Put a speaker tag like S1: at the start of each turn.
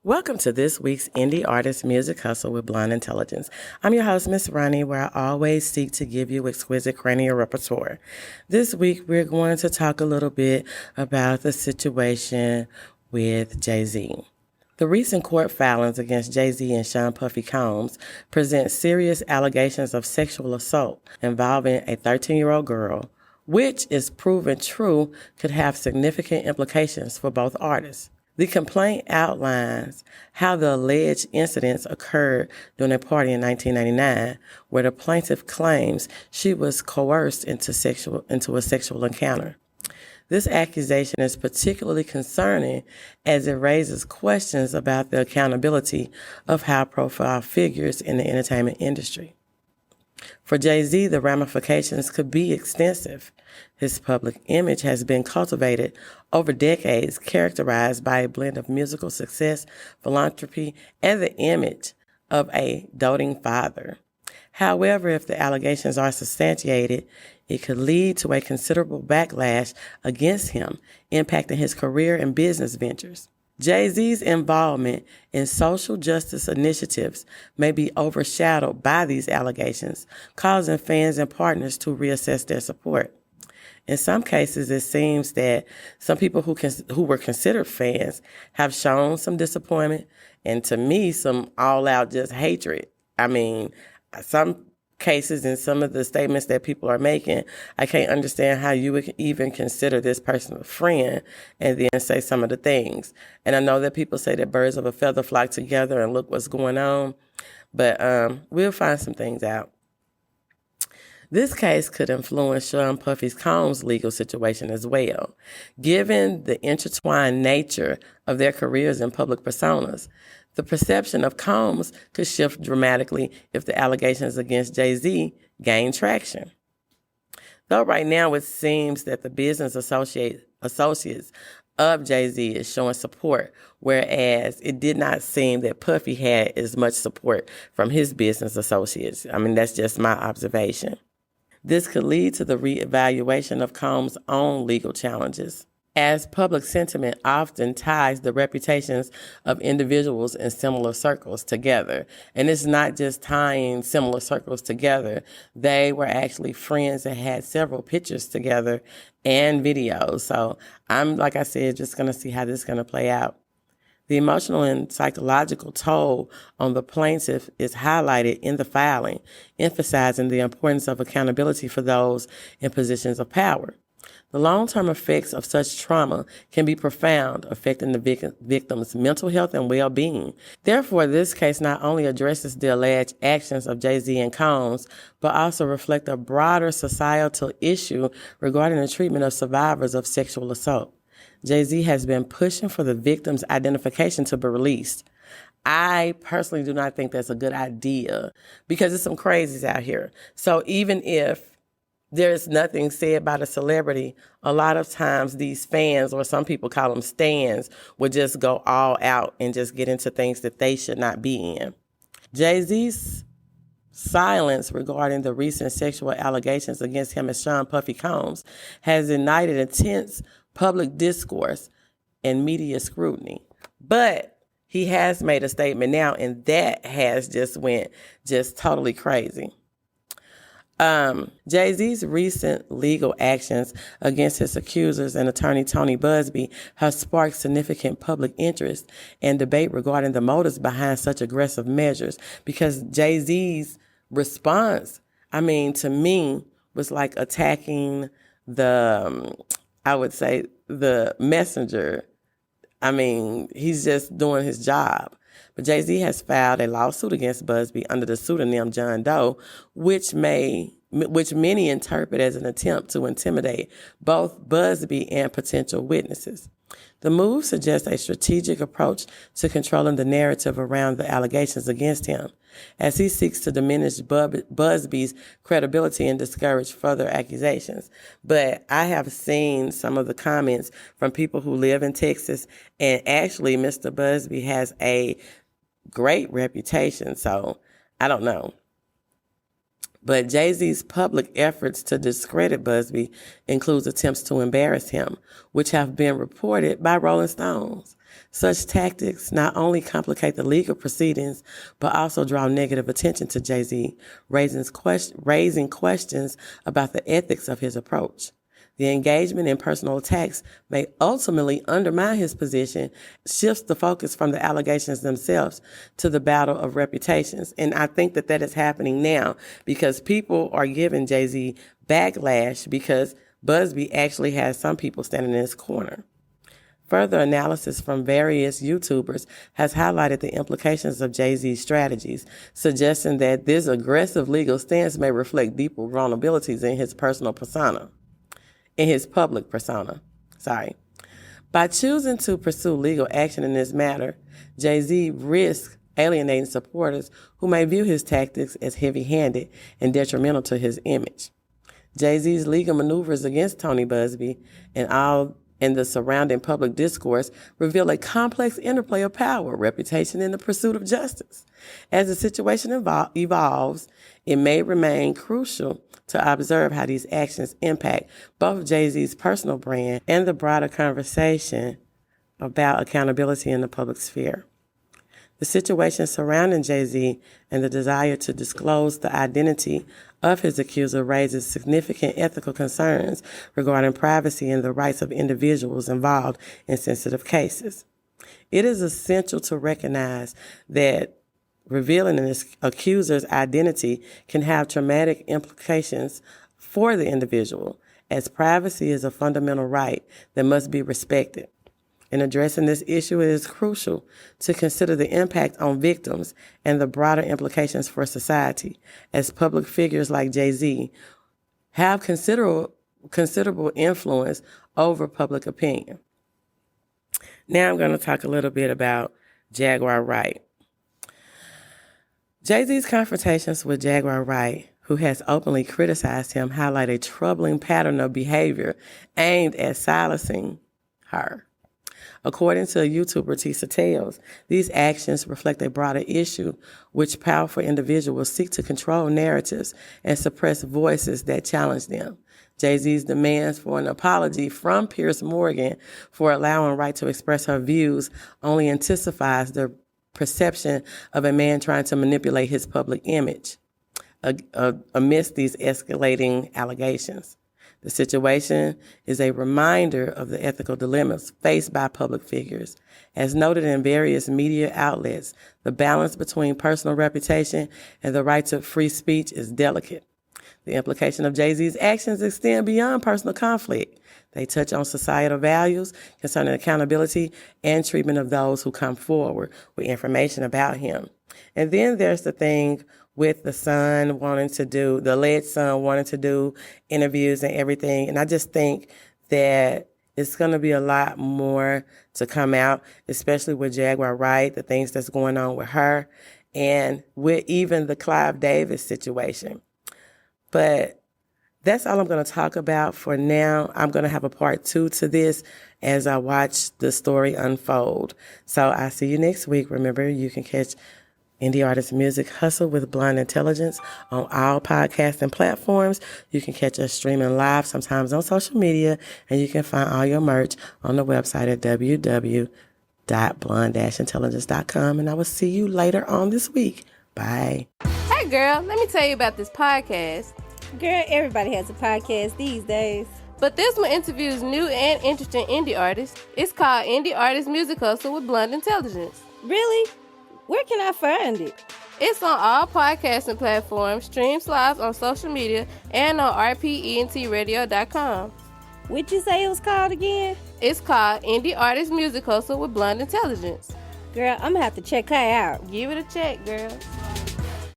S1: Welcome to this week's Indie Artist Music Hustle with Blonde Intelligence. I'm your host, Miss Ronnie, where I always seek to give you exquisite cranial repertoire. This week, we're going to talk a little bit about the situation with Jay-Z. The recent court filings against Jay-Z and Sean Puffy Combs present serious allegations of sexual assault involving a 13-year-old girl, which, if proven true, could have significant implications for both artists. The complaint outlines how the alleged incidents occurred during a party in 1999, where the plaintiff claims she was coerced into a sexual encounter. This accusation is particularly concerning as it raises questions about the accountability of high-profile figures in the entertainment industry. For Jay-Z, the ramifications could be extensive. His public image has been cultivated over decades, characterized by a blend of musical success, philanthropy, and the image of a doting father. However, if the allegations are substantiated, it could lead to a considerable backlash against him, impacting his career and business ventures. Jay-Z's involvement in social justice initiatives may be overshadowed by these allegations, causing fans and partners to reassess their support. In some cases, it seems that some people who were considered fans have shown some disappointment, and to me, some all-out just hatred. I mean, some cases and some of the statements that people are making, I can't understand how you would even consider this person a friend and then say some of the things. And I know that people say that birds of a feather flock together and look what's going on, but we'll find some things out. This case could influence Sean Puffy Combs' legal situation as well. Given the intertwined nature of their careers and public personas, the perception of Combs could shift dramatically if the allegations against Jay-Z gain traction. Though right now it seems that the business associates of Jay-Z is showing support, whereas it did not seem that Puffy had as much support from his business associates. I mean, that's just my observation. This could lead to the reevaluation of Combs' own legal challenges, as public sentiment often ties the reputations of individuals in similar circles together. And it's not just tying similar circles together. They were actually friends that had several pictures together and videos. So I'm, like I said, just going to see how this is going to play out. The emotional and psychological toll on the plaintiff is highlighted in the filing, emphasizing the importance of accountability for those in positions of power. The long-term effects of such trauma can be profound, affecting the victim's mental health and well-being. Therefore, this case not only addresses the alleged actions of Jay-Z and Combs, but also reflects a broader societal issue regarding the treatment of survivors of sexual assault. Jay-Z has been pushing for the victim's identification to be released. I personally do not think that's a good idea because there's some crazies out here. So even if there's nothing said by the celebrity, a lot of times these fans, or some people call them stans, would just go all out and just get into things that they should not be in. Jay-Z's silence regarding the recent sexual allegations against him and Sean Puffy Combs has ignited intense public discourse and media scrutiny. But he has made a statement now, and that has just went totally crazy. Jay-Z's recent legal actions against his accusers and attorney Tony Busby have sparked significant public interest and debate regarding the motives behind such aggressive measures, because Jay-Z's response, I mean, to me, was like attacking the messenger. I mean, he's just doing his job. But Jay-Z has filed a lawsuit against Busby under the pseudonym John Doe, which many interpret as an attempt to intimidate both Busby and potential witnesses. The move suggests a strategic approach to controlling the narrative around the allegations against him. as he seeks to diminish Busby's credibility and discourage further accusations. But I have seen some of the comments from people who live in Texas, and actually Mr. Busby has a great reputation, so I don't know. But Jay-Z's public efforts to discredit Busby includes attempts to embarrass him, which have been reported by Rolling Stones. Such tactics not only complicate the legal proceedings, but also draw negative attention to Jay-Z, raising questions about the ethics of his approach. The engagement in personal attacks may ultimately undermine his position, shifts the focus from the allegations themselves to the battle of reputations. And I think that is happening now because people are giving Jay-Z backlash because Busby actually has some people standing in his corner. Further analysis from various YouTubers has highlighted the implications of Jay-Z's strategies, suggesting that this aggressive legal stance may reflect deeper vulnerabilities in his public persona. By choosing to pursue legal action in this matter, Jay-Z risks alienating supporters who may view his tactics as heavy-handed and detrimental to his image. Jay-Z's legal maneuvers against Tony Busby and the surrounding public discourse reveal a complex interplay of power, reputation, and the pursuit of justice. As the situation evolves, it may remain crucial to observe how these actions impact both Jay-Z's personal brand and the broader conversation about accountability in the public sphere. The situation surrounding Jay-Z and the desire to disclose the identity of his accuser raises significant ethical concerns regarding privacy and the rights of individuals involved in sensitive cases. It is essential to recognize that revealing an accuser's identity can have traumatic implications for the individual, as privacy is a fundamental right that must be respected. In addressing this issue, it is crucial to consider the impact on victims and the broader implications for society, as public figures like Jay-Z have considerable influence over public opinion. Now I'm going to talk a little bit about Jaguar Wright. Jay-Z's confrontations with Jaguar Wright, who has openly criticized him, highlight a troubling pattern of behavior aimed at silencing her. According to YouTuber Tisa Tales, these actions reflect a broader issue which powerful individuals seek to control narratives and suppress voices that challenge them. Jay-Z's demands for an apology from Piers Morgan for allowing Wright to express her views only intensifies the perception of a man trying to manipulate his public image amidst these escalating allegations. The situation is a reminder of the ethical dilemmas faced by public figures. As noted in various media outlets, the balance between personal reputation and the right to free speech is delicate. The implication of Jay-Z's actions extend beyond personal conflict. They touch on societal values concerning accountability and treatment of those who come forward with information about him. And then there's the thing with the alleged son wanting to do interviews and everything. And I just think that it's going to be a lot more to come out, especially with Jaguar Wright, the things that's going on with her, and with even the Clive Davis situation. But that's all I'm going to talk about for now. I'm going to have a part 2 to this as I watch the story unfold. So I'll see you next week. Remember, you can catch Indie Artist Music Hustle with Blind Intelligence on all podcasting platforms. You can catch us streaming live sometimes on social media, and you can find all your merch on the website at www.blonde-intelligence.com. And I will see you later on this week. Bye.
S2: Hey girl, let me tell you about this podcast.
S3: Girl, everybody has a podcast these days.
S2: But this one interviews new and interesting indie artists. It's called Indie Artist Music Hustle with Blind Intelligence.
S3: Really? Where can I find it?
S2: It's on all podcasting platforms, streams live on social media, and on rpentradio.com.
S3: What'd you say it was called again?
S2: It's called Indie Artist Music Hustle with Blind Intelligence.
S3: Girl, I'm gonna have to check her out.
S2: Give it a check, girl.